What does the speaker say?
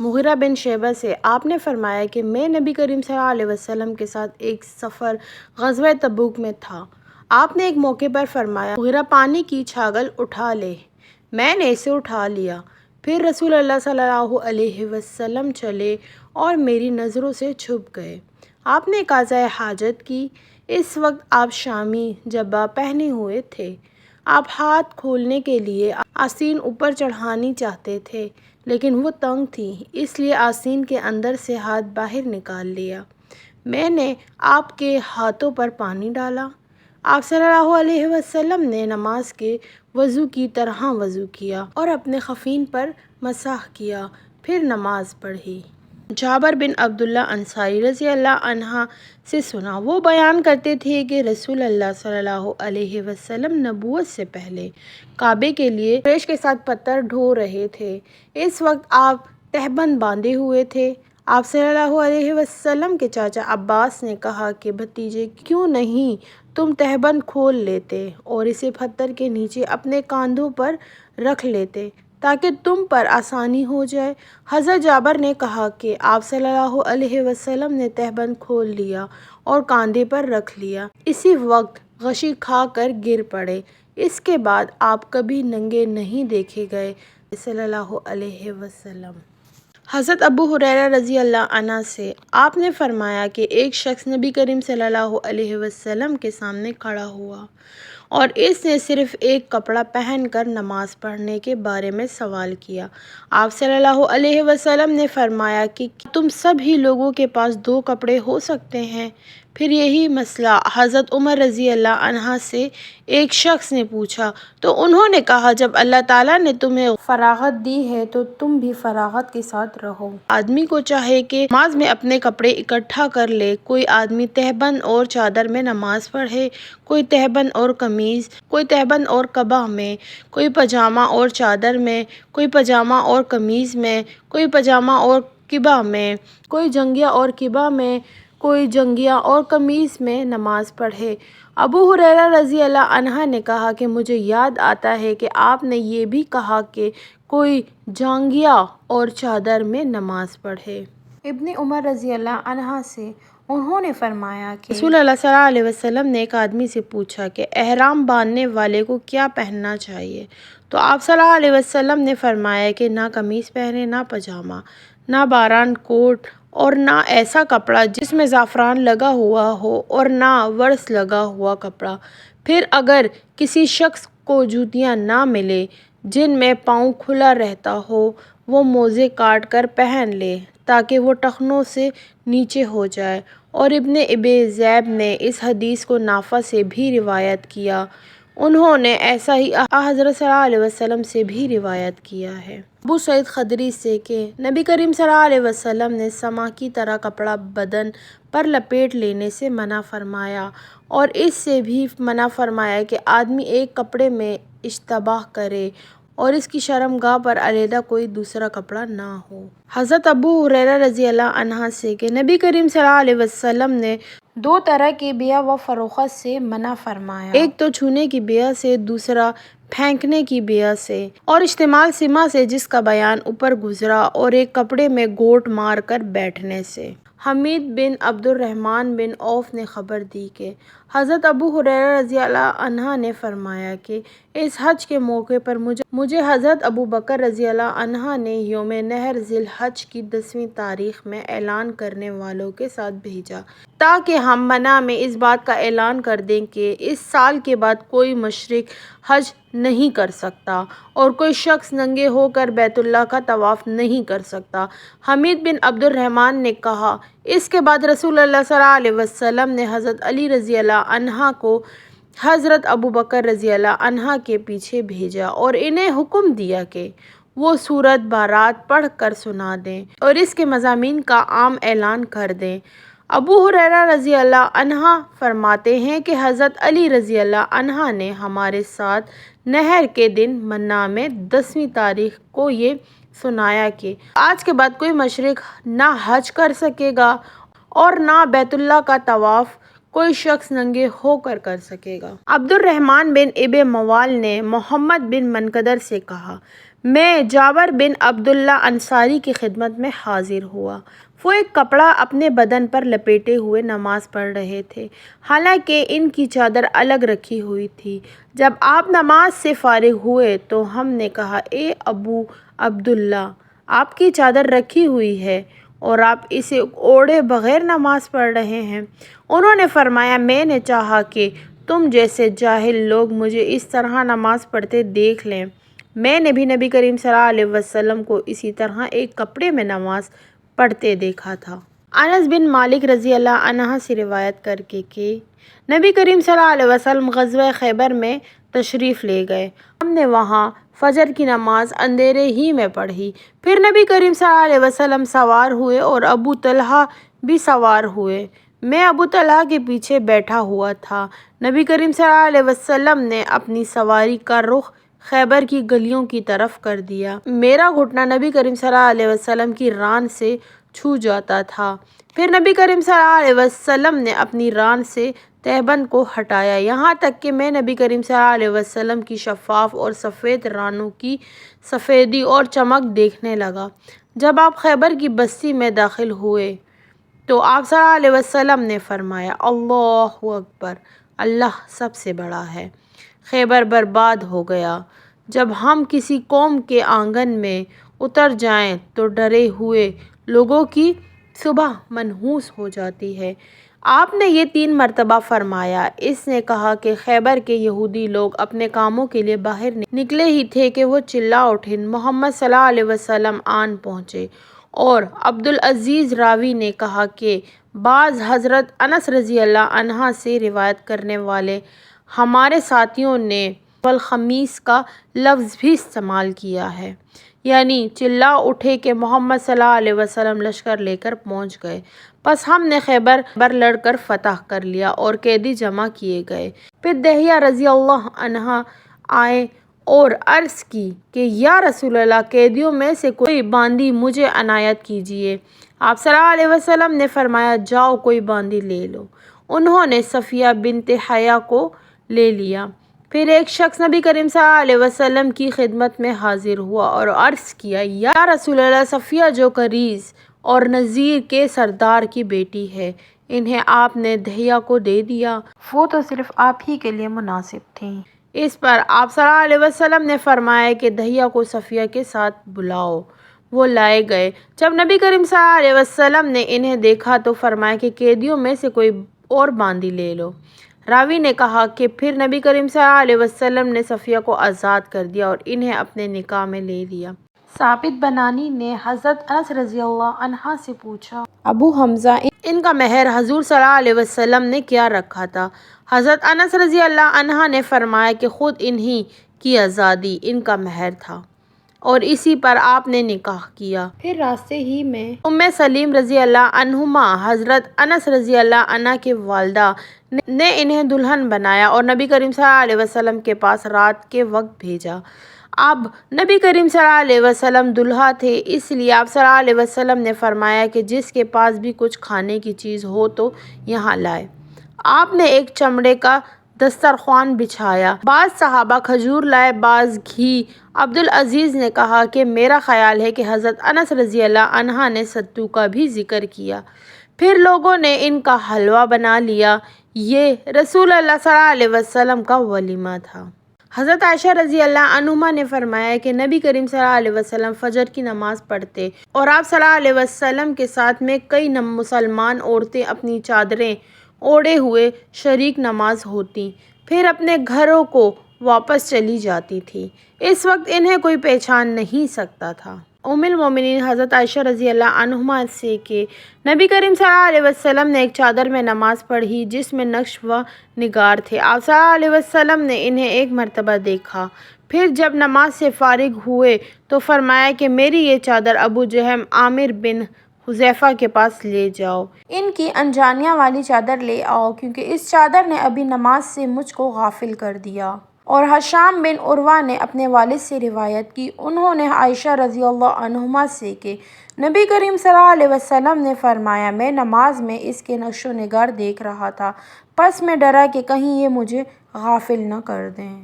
مغیرہ بن شعبہ سے آپ نے فرمایا کہ میں نبی کریم صلی اللہ علیہ وسلم کے ساتھ ایک سفر غزوہ تبوک میں تھا۔ آپ نے ایک موقع پر فرمایا، مغیرہ پانی کی چھاگل اٹھا لے۔ میں نے اسے اٹھا لیا۔ پھر رسول اللہ صلی اللہ علیہ وسلم چلے اور میری نظروں سے چھپ گئے۔ آپ نے قضائے حاجت کی۔ اس وقت آپ شامی جبہ پہنے ہوئے تھے۔ آپ ہاتھ کھولنے کے لیے آستین اوپر چڑھانی چاہتے تھے، لیکن وہ تنگ تھی، اس لیے آستین کے اندر سے ہاتھ باہر نکال لیا۔ میں نے آپ کے ہاتھوں پر پانی ڈالا۔ آپ صلی اللہ علیہ وسلم نے نماز کے وضو کی طرح وضو کیا اور اپنے خفین پر مسح کیا، پھر نماز پڑھی۔ جابر بن عبداللہ انصاری رضی اللہ عنہ سے سنا، وہ بیان کرتے تھے کہ رسول اللہ صلی اللہ علیہ وسلم نبوت سے پہلے کعبے کے لیے قریش کے ساتھ پتھر ڈھو رہے تھے۔ اس وقت آپ تہبند باندھے ہوئے تھے۔ آپ صلی اللہ علیہ وسلم کے چاچا عباس نے کہا کہ بھتیجے، کیوں نہیں تم تہبند کھول لیتے اور اسے پتھر کے نیچے اپنے کاندھوں پر رکھ لیتے تاکہ تم پر آسانی ہو جائے۔ حضرت جابر نے کہا کہ آپ صلی اللہ علیہ وسلم نے تہبند کھول لیا اور کاندھے پر رکھ لیا، اسی وقت غشی کھا کر گر پڑے۔ اس کے بعد آپ کبھی ننگے نہیں دیکھے گئے صلی اللہ علیہ وسلم۔ حضرت ابو ہریرہ رضی اللہ عنہ سے آپ نے فرمایا کہ ایک شخص نبی کریم صلی اللہ علیہ وسلم کے سامنے کھڑا ہوا اور اس نے صرف ایک کپڑا پہن کر نماز پڑھنے کے بارے میں سوال کیا۔ آپ صلی اللہ علیہ وسلم نے فرمایا کہ کیا تم سبھی لوگوں کے پاس دو کپڑے ہو سکتے ہیں؟ پھر یہی مسئلہ حضرت عمر رضی اللہ عنہ سے ایک شخص نے پوچھا تو انہوں نے کہا، جب اللہ تعالیٰ نے تمہیں فراغت دی ہے تو تم بھی فراغت کے ساتھ رہو۔ آدمی کو چاہے کہ نماز میں اپنے کپڑے اکٹھا کر لے۔ کوئی آدمی تہبند اور چادر میں نماز پڑھے، کوئی تہبند اور قمیض، کوئی تہبند اور قبا میں، کوئی پاجامہ اور چادر میں، کوئی پاجامہ اور قمیض میں، کوئی پاجامہ اور قبا میں، کوئی جنگیہ اور قبا میں، کوئی جنگیہ اور قمیض میں نماز پڑھے۔ ابو ہریرہ رضی اللہ عنہ نے کہا کہ مجھے یاد آتا ہے کہ آپ نے یہ بھی کہا کہ کوئی جانگھیا اور چادر میں نماز پڑھے۔ ابن عمر رضی اللہ عنہ سے انہوں نے فرمایا کہ رسول اللہ صلی اللہ علیہ وسلم نے ایک آدمی سے پوچھا کہ احرام باندھنے والے کو کیا پہننا چاہیے؟ تو آپ صلی اللہ علیہ وسلم نے فرمایا کہ نہ قمیض پہنے، نہ پاجامہ، نہ باران کوٹ اور نہ ایسا کپڑا جس میں زعفران لگا ہوا ہو اور نہ ورس لگا ہوا کپڑا۔ پھر اگر کسی شخص کو جوتیاں نہ ملے جن میں پاؤں کھلا رہتا ہو، وہ موزے کاٹ کر پہن لے تاکہ وہ ٹخنوں سے نیچے ہو جائے۔ اور ابن ابی ذئب نے اس حدیث کو نافع سے بھی روایت کیا، انہوں نے ایسا ہی حضرت صلی اللہ علیہ وسلم سے بھی روایت کیا ہے۔ ابو سعید خدری سے کہ نبی کریم صلی اللہ علیہ وسلم نے سما کی طرح کپڑا بدن پر لپیٹ لینے سے منع فرمایا اور اس سے بھی منع فرمایا کہ آدمی ایک کپڑے میں اشتباہ کرے اور اس کی شرمگاہ پر علیحدہ کوئی دوسرا کپڑا نہ ہو۔ حضرت ابو ہریرہ رضی اللہ عنہ سے کہ نبی کریم صلی اللہ علیہ وسلم نے دو طرح کی بیع و فروخت سے منع فرمایا، ایک تو چھونے کی بیع سے، دوسرا پھینکنے کی بیع سے، اور اشتعمال سمہ سے جس کا بیان اوپر گزرا، اور ایک کپڑے میں گوٹ مار کر بیٹھنے سے۔ حمید بن عبد الرحمن بن عوف نے خبر دی کہ حضرت ابو ہریرہ رضی اللہ عنہ نے فرمایا کہ اس حج کے موقع پر مجھے حضرت ابو بکر رضی اللہ عنہ نے یوم نحر ذی الحج کی 10ویں تاریخ میں اعلان کرنے والوں کے ساتھ بھیجا تاکہ ہم منع میں اس بات کا اعلان کر دیں کہ اس سال کے بعد کوئی مشرک حج نہیں کر سکتا اور کوئی شخص ننگے ہو کر بیت اللہ کا طواف نہیں کر سکتا۔ حمید بن عبد الرحمن نے کہا، اس کے بعد رسول اللہ صلی اللہ علیہ وسلم نے حضرت علی رضی اللہ عنہ کو حضرت ابو بکر رضی اللہ عنہ کے پیچھے بھیجا اور انہیں حکم دیا کہ وہ سورۃ بارات پڑھ کر سنا دیں اور اس کے مضامین کا عام اعلان کر دیں۔ ابو ہریرہ رضی اللہ عنہ فرماتے ہیں کہ حضرت علی رضی اللہ عنہ نے ہمارے ساتھ نحر کے دن منا میں 10ویں تاریخ کو یہ سنایا کہ آج کے بعد کوئی مشرک نہ حج کر سکے گا اور نہ بیت اللہ کا طواف کوئی شخص ننگے ہو کر سکے گا۔ عبد الرحمن بن ابی موال نے محمد بن منکدر سے کہا، میں جابر بن عبداللہ انصاری کی خدمت میں حاضر ہوا۔ وہ ایک کپڑا اپنے بدن پر لپیٹے ہوئے نماز پڑھ رہے تھے، حالانکہ ان کی چادر الگ رکھی ہوئی تھی۔ جب آپ نماز سے فارغ ہوئے تو ہم نے کہا، اے ابو عبداللہ، آپ کی چادر رکھی ہوئی ہے اور آپ اسے اوڑھے بغیر نماز پڑھ رہے ہیں۔ انہوں نے فرمایا، میں نے چاہا کہ تم جیسے جاہل لوگ مجھے اس طرح نماز پڑھتے دیکھ لیں۔ میں نے بھی نبی کریم صلی اللہ علیہ وسلم کو اسی طرح ایک کپڑے میں نماز پڑھتے دیکھا تھا۔ انس بن مالک رضی اللہ عنہ سے روایت کرکے کہ نبی کریم صلی اللہ علیہ وسلم غزوہ خیبر میں تشریف لے گئے۔ ہم نے وہاں فجر کی نماز اندھیرے ہی میں پڑھی۔ پھر نبی کریم صلی اللہ علیہ وسلم سوار ہوئے اور ابو طلحہ بھی سوار ہوئے۔ میں ابو طلحہ کے پیچھے بیٹھا ہوا تھا۔ نبی کریم صلی اللہ علیہ وسلم نے اپنی سواری کا رخ خیبر کی گلیوں کی طرف کر دیا۔ میرا گھٹنا نبی کریم صلی اللہ علیہ وسلم کی ران سے چھو جاتا تھا۔ پھر نبی کریم صلی اللہ علیہ وسلم نے اپنی ران سے تہبند کو ہٹایا، یہاں تک کہ میں نبی کریم صلی اللہ علیہ وسلم کی شفاف اور سفید رانوں کی سفیدی اور چمک دیکھنے لگا۔ جب آپ خیبر کی بستی میں داخل ہوئے تو آپ صلی اللہ علیہ وسلم نے فرمایا، اللہ اکبر، اللہ سب سے بڑا ہے۔ خیبر برباد ہو گیا۔ جب ہم کسی قوم کے آنگن میں اتر جائیں تو ڈرے ہوئے لوگوں کی صبح منحوس ہو جاتی ہے۔ آپ نے یہ 3 مرتبہ فرمایا۔ اس نے کہا کہ خیبر کے یہودی لوگ اپنے کاموں کے لیے باہر نکلے ہی تھے کہ وہ چلا اٹھے، محمد صلی اللہ علیہ وسلم آن پہنچے۔ اور عبدالعزیز راوی نے کہا کہ بعض حضرت انس رضی اللہ عنہ سے روایت کرنے والے ہمارے ساتھیوں نے والخمیس کا لفظ بھی استعمال کیا ہے، یعنی چلا اٹھے کہ محمد صلی اللہ علیہ وسلم لشکر لے کر پہنچ گئے۔ پس ہم نے خیبر لڑ کر فتح کر لیا اور قیدی جمع کیے گئے۔ پھر دحیہ رضی اللہ عنہ آئے اور عرض کی کہ یا رسول اللہ، قیدیوں میں سے کوئی باندی مجھے عنایت کیجیے۔ آپ صلی اللہ علیہ وسلم نے فرمایا، جاؤ کوئی باندی لے لو۔ انہوں نے صفیہ بنت حیہ کو لے لیا۔ پھر ایک شخص نبی کریم صلی اللہ علیہ وسلم کی خدمت میں حاضر ہوا اور عرض کیا، یا رسول اللہ، صفیہ جو قریظ اور نذیر کے سردار کی بیٹی ہے، انہیں آپ نے دحیہ کو دے دیا، وہ تو صرف آپ ہی کے لیے مناسب تھیں۔ اس پر آپ صلی اللہ علیہ وسلم نے فرمایا کہ دحیہ کو صفیہ کے ساتھ بلاؤ۔ وہ لائے گئے۔ جب نبی کریم صلی اللہ علیہ وسلم نے انہیں دیکھا تو فرمایا کہ قیدیوں میں سے کوئی اور باندی لے لو۔ راوی نے کہا کہ پھر نبی کریم صلی اللہ علیہ وسلم نے صفیہ کو آزاد کر دیا اور انہیں اپنے نکاح میں لے لیا۔ ثابت بنانی نے حضرت انس رضی اللہ عنہ سے پوچھا، ابو حمزہ، ان کا مہر حضور صلی اللہ علیہ وسلم نے کیا رکھا تھا؟ حضرت انس رضی اللہ عنہ نے فرمایا کہ خود انہی کی آزادی ان کا مہر تھا اور اسی پر آپ نے نکاح کیا۔ پھر راستے ہی میں سلیم رضی اللہ عنہما، حضرت انس رضی اللہ عنہ کے والدہ، نے انہیں دلہن بنایا اور نبی کریم صلی اللہ علیہ وسلم کے پاس رات کے وقت بھیجا۔ اب نبی کریم صلی اللہ علیہ وسلم دلہا تھے، اس لیے آپ صلی اللہ علیہ وسلم نے فرمایا کہ جس کے پاس بھی کچھ کھانے کی چیز ہو تو یہاں لائے۔ آپ نے ایک چمڑے کا دسترخوان بچھایا، بعض صحابہ کھجور لائے، بعض گھی۔ عبدالعزیز نے کہا کہ میرا خیال ہے کہ حضرت انس رضی اللہ عنہ نے ستو کا بھی ذکر کیا۔ پھر لوگوں نے ان کا حلوہ بنا لیا۔ یہ رسول اللہ صلی اللہ علیہ وسلم کا ولیمہ تھا۔ حضرت عائشہ رضی اللہ عنہا نے فرمایا کہ نبی کریم صلی اللہ علیہ وسلم فجر کی نماز پڑھتے اور آپ صلی اللہ علیہ وسلم کے ساتھ میں کئی مسلمان عورتیں اپنی چادریں اوڑھے ہوئے شریک نماز ہوتیں، پھر اپنے گھروں کو واپس چلی جاتی تھیں۔ اس وقت انہیں کوئی پہچان نہیں سکتا تھا۔ ام المومنین حضرت عائشہ رضی اللہ عنہا سے کہ نبی کریم صلی اللہ علیہ وسلم نے ایک چادر میں نماز پڑھی جس میں نقش و نگار تھے۔ آپ صلی اللہ علیہ وسلم نے انہیں ایک مرتبہ دیکھا، پھر جب نماز سے فارغ ہوئے تو فرمایا کہ میری یہ چادر ابو جہم عامر بن حذیفہ کے پاس لے جاؤ، ان کی انجانیاں والی چادر لے آؤ، کیونکہ اس چادر نے ابھی نماز سے مجھ کو غافل کر دیا۔ اور ہشام بن عروہ نے اپنے والد سے روایت کی، انہوں نے عائشہ رضی اللہ عنہما سے کہ نبی کریم صلی اللہ علیہ وسلم نے فرمایا، میں نماز میں اس کے نقش و نگار دیکھ رہا تھا، پس میں ڈرا کہ کہیں یہ مجھے غافل نہ کر دیں۔